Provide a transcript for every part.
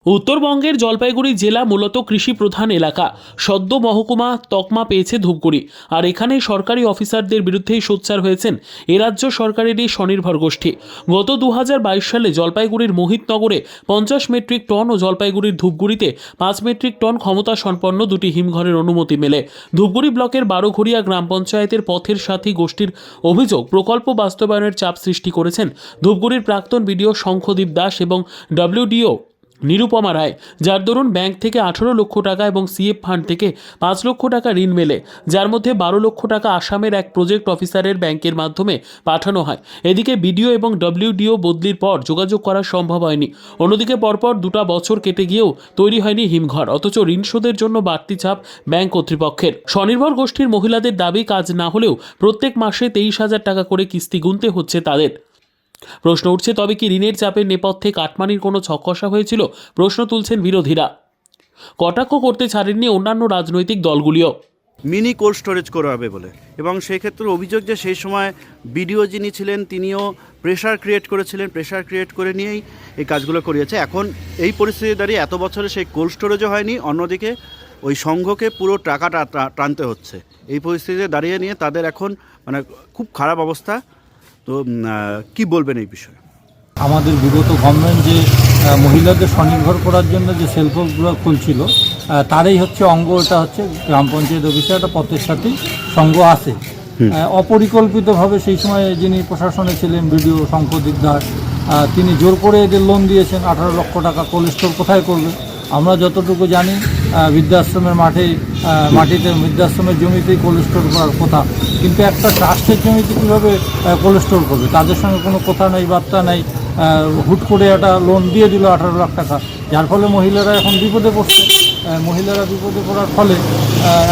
উত্তরবঙ্গের জলপাইগুড়ি জেলা মূলত কৃষি প্রধান এলাকা। সদ্য মহকুমা তকমা পেয়েছে ধূপগুড়ি, আর এখানে সরকারি অফিসারদের বিরুদ্ধেই সোচ্চার হয়েছেন এ রাজ্য সরকারেরই স্বনির্ভর গোষ্ঠী। গত 2022 সালে জলপাইগুড়ির মোহিতনগরে 50 মেট্রিক টন ও জলপাইগুড়ির ধূপগুড়িতে 5 মেট্রিক টন ক্ষমতা সম্পন্ন দুটি হিমঘরের অনুমতি মেলে। ধূপগুড়ি ব্লকের বারোঘড়িয়া গ্রাম পঞ্চায়েতের পথের সাথী গোষ্ঠীর অভিযোগ, প্রকল্প বাস্তবায়নের চাপ সৃষ্টি করেছেন ধূপগুড়ির প্রাক্তন বিডিও শঙ্খদীপ দাস এবং ডব্লিউডিও নিরুপমা রায়, যার দরুন ব্যাংক থেকে 18 লক্ষ টাকা এবং সিএফ ফান্ড থেকে 5 লক্ষ টাকা ঋণ মেলে, যার মধ্যে 12 লক্ষ টাকা আসামের এক প্রজেক্ট অফিসারের ব্যাংকের মাধ্যমে পাঠানো হয়। এদিকে বিডিও এবং ডব্লিউডিও বদলির পর যোগাযোগ করা সম্ভব হয়নি। অন্যদিকে পরপর 2 বছর কেটে গিয়েও তৈরি হয়নি হিমঘর, অথচ ঋণ শোধের জন্য বাড়তি চাপ ব্যাংক কর্তৃপক্ষের। স্বনির্ভর গোষ্ঠীর মহিলাদের দাবি, কাজ না হলেও প্রত্যেক মাসে 23,000 টাকা করে কিস্তি গুনতে হচ্ছে তাদের। প্রশ্ন উঠছে, তবে কি ঋণের চাপের নেপথ্যে কাটমানির কোনো ছককষা হয়েছিল? প্রশ্ন তুলছেন বিরোধীরা। কটাক্ষ করতে ছাড়েননি অন্যান্য রাজনৈতিক দলগুলিও। মিনি কোল্ড স্টোরেজ করা হবে বলে, এবং সেই ক্ষেত্রে অভিযোগ যে সেই সময় বিডিও যিনি ছিলেন তিনিও প্রেশার ক্রিয়েট করেছিলেন, প্রেশার ক্রিয়েট করে নিয়েই এই কাজগুলো করিয়েছে। এখন এই পরিস্থিতি দাঁড়িয়ে এত বছরে সেই কোল্ড স্টোরেজও হয়নি, অন্যদিকে ওই সংঘকে পুরো টাকাটা টানতে হচ্ছে। এই পরিস্থিতিতে দাঁড়িয়ে নিয়ে তাদের এখন খুব খারাপ অবস্থা। তো কি বলবেন এই বিষয়ে? আমাদের বিগত গভর্নমেন্ট যে মহিলাদের স্বনির্ভর করার জন্য যে সেলফ হেল্পগুলো খুলছিল, তারই হচ্ছে অঙ্গ। এটা হচ্ছে গ্রাম পঞ্চায়েত অফিসে একটা পথের সাথে সংঘ আছে। অপরিকল্পিতভাবে সেই সময় যিনি প্রশাসনে ছিলেন বিডিও শঙ্খদীপ দাস, তিনি জোর করে এদের লোন দিয়েছেন 18 লক্ষ টাকা। কোল্ড স্টোর কোথায় করবে? আমরা যতটুকু জানি বৃদ্ধাশ্রমের মাটিতে বৃদ্ধাশ্রমের জমিতেই কোল্ড স্টোর করার কথা, কিন্তু একটা ট্রাস্টের জমিতে কীভাবে কোল্ড স্টোর করবে? তাদের সঙ্গে কোনো কথা নেই, বার্তা নেই, হুট করে একটা লোন দিয়ে দিল 18 লাখ টাকা, যার ফলে মহিলারা এখন বিপদে পড়ছে। মহিলারা বিপদে পড়ার ফলে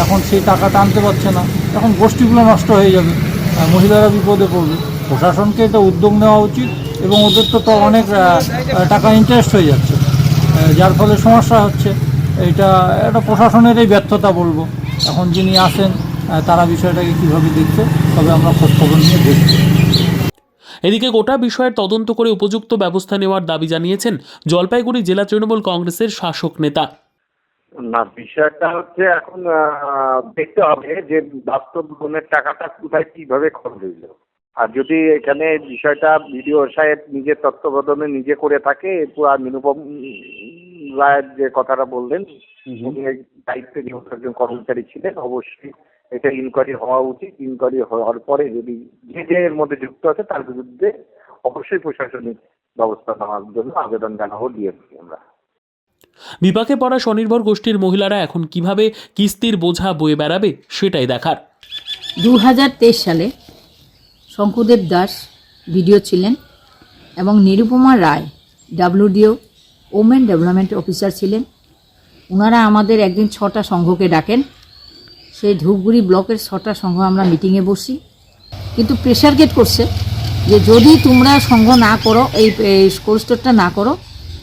এখন সেই টাকাটা আনতে পারছে না, এখন গোষ্ঠীগুলো নষ্ট হয়ে যাবে, মহিলারা বিপদে পড়বে। প্রশাসনকে এটা উদ্যোগ নেওয়া উচিত, এবং ওদের তো অনেক টাকা ইন্টারেস্ট হয়ে যাচ্ছে, যার ফলে সমস্যা হচ্ছে। এটা প্রশাসনেরই ব্যর্থতা বলবো। এখন যিনি আসেন তারা বিষয়টাকে কীভাবে দেখছে, তবে আমরা খোঁজখবর নিয়ে দেখছি। এদিকে গোটা বিষয়ের তদন্ত করে উপযুক্ত ব্যবস্থা নেওয়ার দাবি জানিয়েছেন জলপাইগুড়ি জেলা তৃণমূল কংগ্রেসের শাসক নেতা। না, বিষয়টা হচ্ছে এখন দেখতে হবে যে বাস্তব লোনের টাকাটা কোথায় কিভাবে খরচ হইল। আর যদি এখানে বিষয়টা বিডিও সাহেব নিজের তত্ত্বাবধানে নিজে করে থাকে, পুরা নিরুপম রায়ের যে কথাটা বললেন, উনি দায়িত্বে নিয়োগ একজন কর্মচারী ছিলেন, অবশ্যই এটা ইনকোয়ারি হওয়া উচিত। ইনকোয়ারি হওয়ার পরে যদি যে এর মধ্যে যুক্ত আছে তার বিরুদ্ধে অবশ্যই প্রশাসনিক ব্যবস্থা নেওয়ার জন্য আবেদন জানাবো, দিয়েছি আমরা। বিপাকে পড়া স্বনির্ভর গোষ্ঠীর মহিলারা এখন কিভাবে কিস্তির বোঝা বয়ে বেড়াবে সেটাই দেখার। 2023 সালে শঙ্খদেব দাস বিডিও ছিলেন এবং নিরুপমা রায় ডব্লিউডিও ওমেন ডেভেলপমেন্ট অফিসার ছিলেন। ওনারা আমাদের একদিন 6টা সংঘকে ডাকেন। সেই ধূপগুড়ি ব্লকের 6টা সংঘ আমরা মিটিংয়ে বসি, কিন্তু প্রেশার গেট করছে যে যদি তোমরা সংঘ না করো, এই কোল্ড স্টোরটা না করো,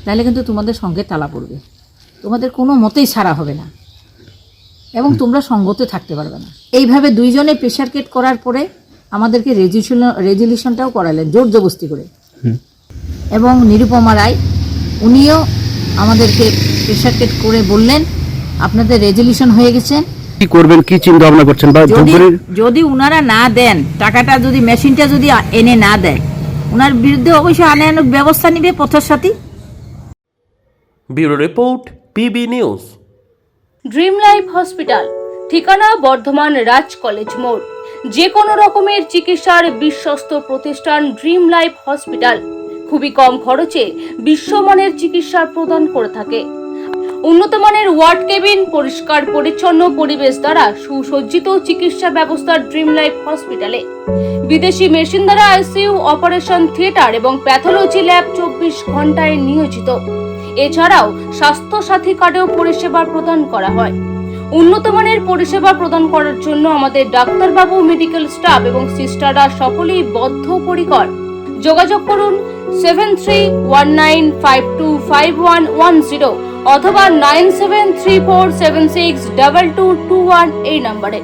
তাহলে কিন্তু তোমাদের সঙ্গে তালা পড়বে, তোমাদের কোনো মতেই ছাড়া হবে না, এবং তোমরা সঙ্গতে থাকতে পারবে না। এইভাবে দুইজনে প্রেশার গেট করার পরে আমাদেরকে রেজুলিউশনটাও করালেন জোর জবস্তি করে। এবং নিরুপমা রায় উনিও আমাদেরকে প্রেশার গেট করে বললেন, আপনাদের রেজুলিউশন হয়ে গেছে, কি করবেন, কি চিন্তা ভাবনা করছেন? যদি উনারা না দেন টাকাটা, যদি মেশিনটা যদি এনে না দেয়, ওনার বিরুদ্ধে অবশ্যই আইনানুগ ব্যবস্থা নিবে পথের সাথী। Bureau report, PB news. Dream life hospital, ঠিকানা বর্ধমান রাজ কলেজ মোড়। যে কোনো রকমের চিকিৎসার বিশ্বস্ত প্রতিষ্ঠান ড্রিম লাইফ হসপিটাল খুবই কম খরচে বিশ্বমানের চিকিৎসা প্রদান করে থাকে। উন্নত মানের ওয়ার্ড কেবিন, পরিষ্কার পরিচ্ছন্ন পরিবেশ দ্বারা সুসজ্জিত চিকিৎসা ব্যবস্থা ড্রিম লাইফ হসপিটালে। বিদেশি মেশিন দ্বারা আইসিইউ, অপারেশন থিয়েটার এবং প্যাথোলজি ল্যাব 24 ঘন্টায় নিয়োজিত। এছাড়াও স্বাস্থ্য সাথী কার্ডেও পরিষেবা প্রদান করা হয়। উন্নত মানের পরিষেবা প্রদান করার জন্য আমাদের ডাক্তারবাবু, মেডিকেল স্টাফ এবং সিস্টাররা সকলেই বদ্ধপরিকর। যোগাযোগ করুন 7319525110 অথবা 9734762221 এই নম্বরে।